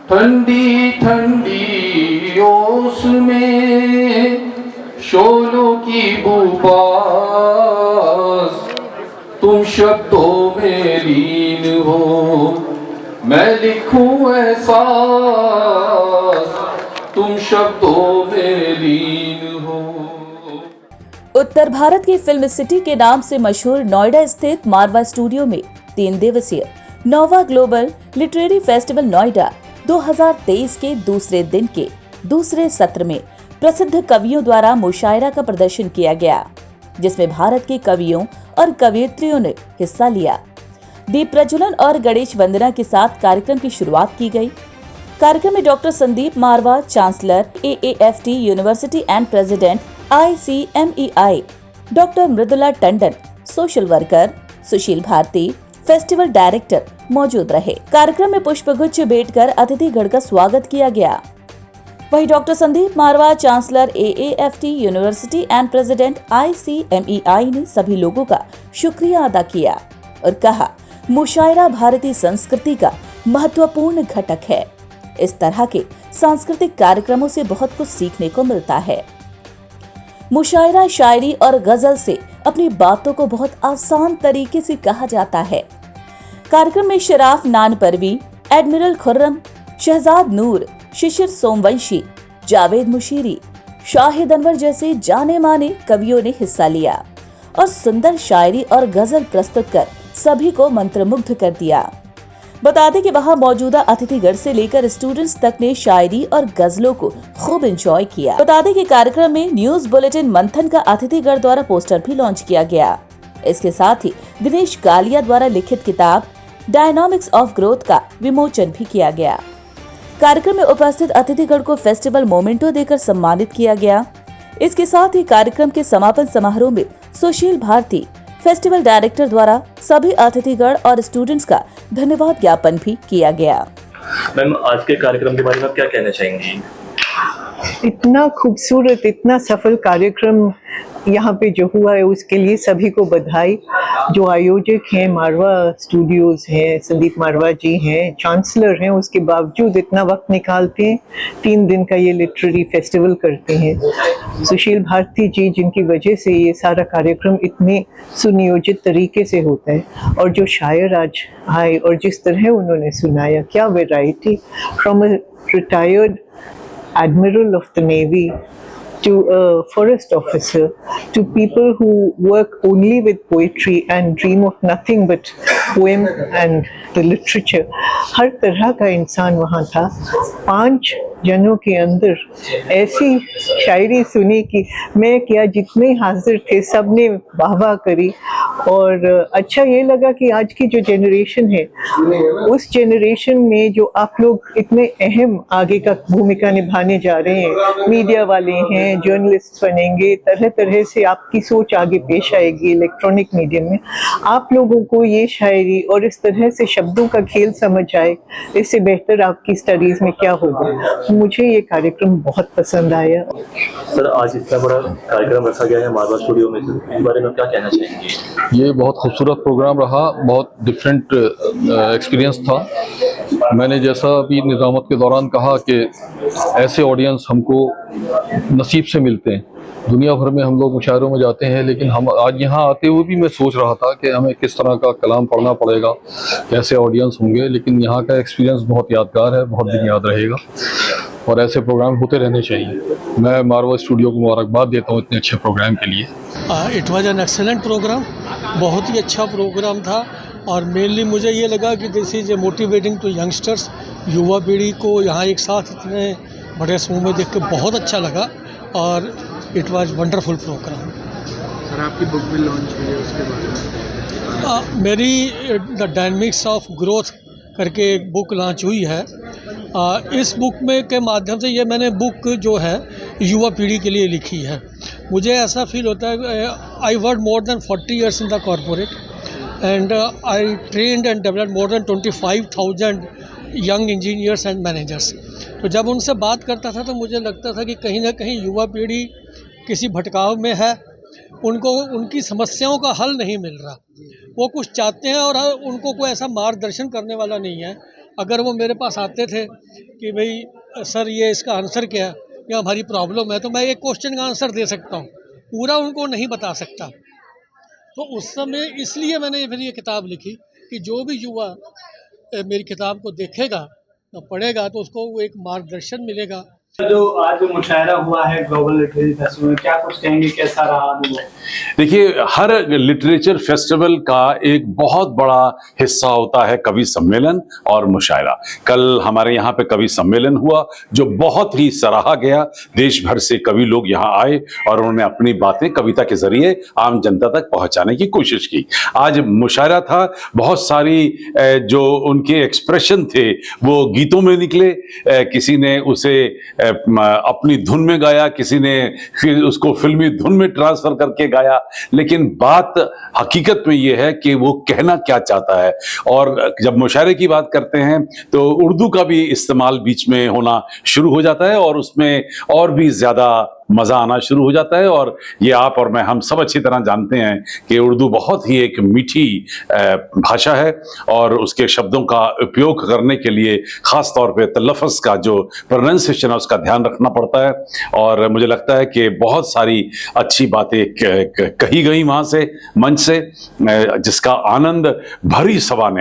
ठंडी ठंडी ओस में शोलों की बुबास, तुम शब्दों में लीन हो, मैं लिखूं एहसास, तुम शब्दों में लीन हो। उत्तर भारत की फिल्म सिटी के नाम से मशहूर नोएडा स्थित मारवा स्टूडियो में 3 दिवसीय नोवा ग्लोबल लिटरेरी फेस्टिवल नोएडा 2023 के दूसरे दिन के दूसरे सत्र में प्रसिद्ध कवियों द्वारा मुशायरा का प्रदर्शन किया गया, जिसमें भारत के कवियों और कवयित्रियों ने हिस्सा लिया। दीप प्रज्वलन और गणेश वंदना के साथ कार्यक्रम की शुरुआत की गई। कार्यक्रम में doctor Sandeep Marwah, chancellor AAFT university and president ICMEI, doctor Mridula Tandon, social worker Sushil Bharti, festival director मौजूद रहे। कार्यक्रम में पुष्पगुच्छ भेंटकर अतिथिगण का स्वागत किया गया। वहीं doctor Sandeep Marwah, chancellor AAFT university and president ICMEI ने सभी लोगों का शुक्रिया अदा किया और कहा, मुशायरा भारतीय संस्कृति का महत्वपूर्ण घटक है। इस तरह के सांस्कृतिक कार्यक्रमों से बहुत कुछ सीखने को मिलता है। मुशायरा शायरी और गजल से अपनी बातों को बहुत आसान तरीके से कहा जाता है। कार्यक्रम में शराफ नानपरवी, एडमिरल खुर्रम, शहजाद नूर, शिशिर सोमवंशी, जावेद मुशीरी, शाहिद अनवर जैसे जाने माने कवियों ने हिस्सा लिया और सुंदर शायरी और गजल प्रस्तुत कर सभी को मंत्रमुग्ध कर दिया। बता दें कि वहां मौजूदा अतिथिगण से लेकर स्टूडेंट्स तक ने शायरी और गजलों को खूब एंजॉय किया। बता दें कि कार्यक्रम में न्यूज बुलेटिन मंथन का अतिथिगण द्वारा पोस्टर भी लॉन्च किया गया। इसके साथ ही दिनेश कालिया द्वारा लिखित किताब डायनामिक्स ऑफ ग्रोथ का विमोचन भी किया गया। कार्यक्रम में उपस्थित अतिथिगण को फेस्टिवल मोमेंटो देकर सम्मानित किया गया। इसके साथ ही कार्यक्रम के समापन समारोह में सुशील भारती, फेस्टिवल डायरेक्टर द्वारा सभी अतिथिगण और स्टूडेंट्स का धन्यवाद ज्ञापन भी किया गया। मैम, आज के कार्यक्रम के बारे में आप क्या कहना चाहेंगी? इतना खूबसूरत, इतना सफल कार्यक्रम यहाँ पे जो हुआ है उसके लिए सभी को बधाई। जो आयोजक हैं, मारवा स्टूडियोज हैं, संदीप मारवा जी हैं, चांसलर हैं, उसके बावजूद इतना वक्त निकालते हैं, 3 दिन का ये लिटरेरी फेस्टिवल करते हैं। सुशील भारती जी, जिनकी वजह से ये सारा कार्यक्रम इतने सुनियोजित तरीके से होता है, और जो शायर आज आए और जिस तरह उन्होंने सुनाया, क्या variety, from a retired Admiral of the Navy to a forest officer, to people who work only with poetry and dream of nothing but poem and the literature. हर तरह का इंसान वहाँ था। 5 जनों के अंदर ऐसी शायरी सुनी कि मैं क्या, जितने हाजिर थे सब ने वाह वाह करी। और अच्छा ये लगा कि आज की जो जनरेशन है, उस जनरेशन में जो आप लोग इतने अहम आगे का भूमिका निभाने जा रहे हैं, मीडिया वाले हैं, जर्नलिस्ट बनेंगे, तरह तरह से आपकी सोच आगे पेश आएगी इलेक्ट्रॉनिक मीडियम में। आप लोगों को ये शायरी और इस तरह से शब्दों का खेल समझ आए, इससे बेहतर आपकी स्टडीज में क्या होगा। मुझे ये कार्यक्रम बहुत पसंद आया। सर, आज इतना बड़ा कार्यक्रम रखा गया है मारवा स्टूडियो में, इस बारे में क्या कहना चाहेंगे? ये बहुत खूबसूरत प्रोग्राम रहा, बहुत डिफरेंट एक्सपीरियंस था। मैंने जैसा अभी निज़ामत के दौरान कहा कि ऐसे ऑडियंस हमको नसीब से मिलते हैं। दुनिया भर में हम लोग मुशायरों में जाते हैं, लेकिन हम आज यहाँ आते हुए भी मैं सोच रहा था कि हमें किस तरह का कलाम पढ़ना पड़ेगा, कैसे ऑडियंस होंगे, लेकिन यहाँ का एक्सपीरियंस बहुत यादगार है, बहुत दिन याद रहेगा और ऐसे प्रोग्राम होते रहने चाहिए। मैं मारवा स्टूडियो को मुबारकबाद देता हूँ इतने अच्छे प्रोग्राम के लिए। It was an excellent program, बहुत ही अच्छा प्रोग्राम था। और मेनली मुझे ये लगा कि this is a motivating to youngsters, युवा पीढ़ी को यहाँ एक साथ इतने बड़े समूह में देख के बहुत अच्छा लगा और it was wonderful program. Sir, आपकी बुक भी लॉन्च हुई है, उसके बारे में? मेरी द डायनामिक्स ऑफ ग्रोथ करके एक बुक लॉन्च हुई है। इस बुक में के माध्यम से, ये मैंने बुक जो है युवा पीढ़ी के लिए लिखी है। मुझे ऐसा फील होता है, I work more than 40 years in the corporate and I trend and developed more than 25,000 young engineers and managers. तो जब उनसे बात करता था तो मुझे लगता था कि कहीं ना कहीं युवा पीढ़ी किसी भटकाव में है, उनको उनकी समस्याओं का हल नहीं मिल रहा। वो कुछ चाहते हैं और उनको कोई ऐसा मार्गदर्शन करने वाला नहीं है। अगर वो मेरे पास आते थे कि भाई सर ये इसका आंसर क्या है या हमारी प्रॉब्लम है, तो मैं एक क्वेश्चन का आंसर दे सकता हूँ, पूरा उनको नहीं बता सकता। तो उस समय इसलिए मैंने फिर ये किताब लिखी कि जो भी युवा मेरी किताब को देखेगा, पढ़ेगा, तो उसको वो एक मार्गदर्शन मिलेगा। जो आज मुशायरा हुआ है ग्लोबल लिटरेरी फेस्टिवल में, क्या कुछ कहेंगे, कैसा रहा अनुभव? देखिए, हर लिटरेचर फेस्टिवल का एक बहुत बड़ा हिस्सा होता है कवि सम्मेलन और मुशायरा। कल हमारे यहाँ पे कवि सम्मेलन हुआ जो बहुत ही सराहा गया। देश भर से कवि लोग यहाँ आए और उन्होंने अपनी बातें कविता के जरिए आम जनता तक पहुँचाने की कोशिश की। आज मुशायरा था, बहुत सारी जो उनके एक्सप्रेशन थे वो गीतों में निकले। किसी ने उसे अपनी धुन में गाया, किसी ने फिर उसको फिल्मी धुन में ट्रांसफर करके गाया, लेकिन बात हकीकत में ये है कि वो कहना क्या चाहता है। और जब मुशायरे की बात करते हैं तो उर्दू का भी इस्तेमाल बीच में होना शुरू हो जाता है और उसमें और भी ज्यादा मजा आना शुरू हो जाता है। और ये आप और मैं, हम सब अच्छी तरह जानते हैं कि उर्दू बहुत ही एक मीठी भाषा है और उसके शब्दों का उपयोग करने के लिए खास तौर पे तलफ़्फ़ुज़ का जो प्रोनाउंसिएशन है उसका ध्यान रखना पड़ता है। और मुझे लगता है कि बहुत सारी अच्छी बातें कही गई वहाँ से, मंच से, जिसका आनंद भरी सभा ने